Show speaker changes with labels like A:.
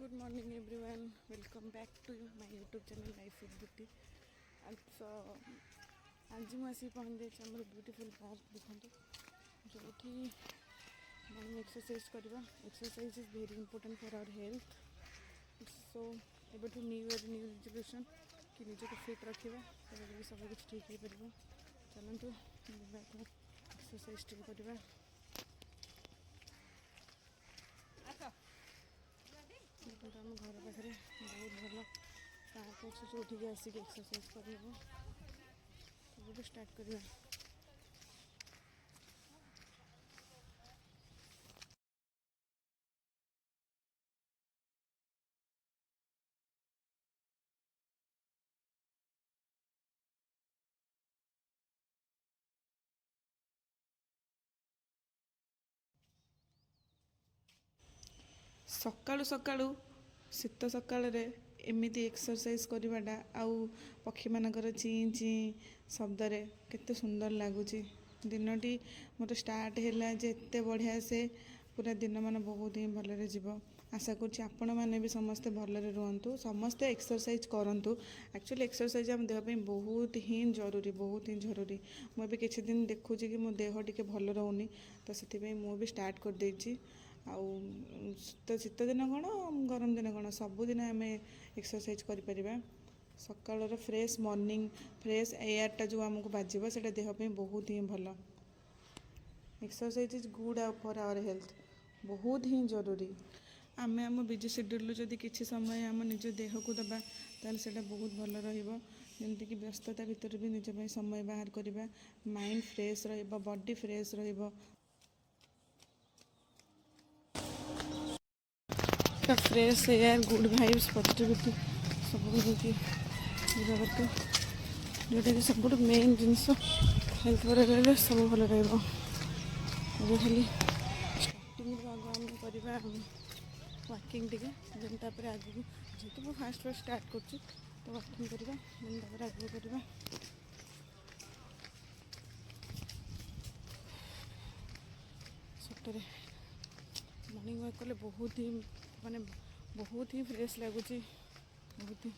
A: Good morning everyone. Welcome back to my YouTube channel Life with Beauty. And so आज मैं आसी पहुँच जाए आम ब्यूटीफुल पार्क देखते जो मॉर्निंग एक्सरसाइज करवा. Exercise is very important for our health. So एबठू न्यू ईयर न्यू रिजोल्यूशन कि निजक फिट रखा तब सब कुछ ठीक हो पार. चलतु एक्सरसाइज टे करवा. देखो आम घर पाखे बहुत भल पार्क अच्छे जो आसिक एक्सरसाइज कर स्टार्ट करवा. सकाळु सकाळु शीत सकाळ एमती एक्सरसाइज करवाटा आउ पक्षी मानकर चीं चीं शब्द केते सुंदर लगुच. दिनटी मोर स्टार्ट है जे एते बढ़िया से पूरा दिन मान बहुत ही भलरे जीव. आशा करुँच आपण मैंने भी समस्ते भलरे रुहतु. समस्ते एक्सरसाइज करूँ. एक्चुअली एक्सरसाइज आम देहपाई बहुत ही जरूरी बहुत ही जरूरी. मुझे किसी दिन देखुची कि मो देह टिके भल रोनी तो से मुझे स्टार्ट कर देछि. आउ शीत दिन कौन गरम दिन कौन सबुदिन आम एक्सरसाइज करें. सकाल फ्रेश मॉर्निंग फ्रेश एयरटा जो आमको बाजिब से देहपाई बहुत ही भल. Exercise is good for our health बहुत ही जरूरी. आम आम बिजी शेड्यूल जदि किसी समय आम निज देह को दबा ताल से बहुत भल रमती व्यस्तता भितर भी निज समय बाहर करवा. Mind fresh rowdy fresh fresh air good vibes positivity सब देखिए दरकार जोटा कि सब मेन जिनस हेल्थ पर रही सब भल रहा. खाली स्टार्टिंग आग आम करवा वाकिंग टे देन आगे जेहेतु मुझे फास्ट स्टार्ट कर तो वाकिंग करवा देन आगे करवा. सतरे मॉर्निंग वॉक कले बहुत ही माने बहुत ही फ्रेश लगुच. बहुत ही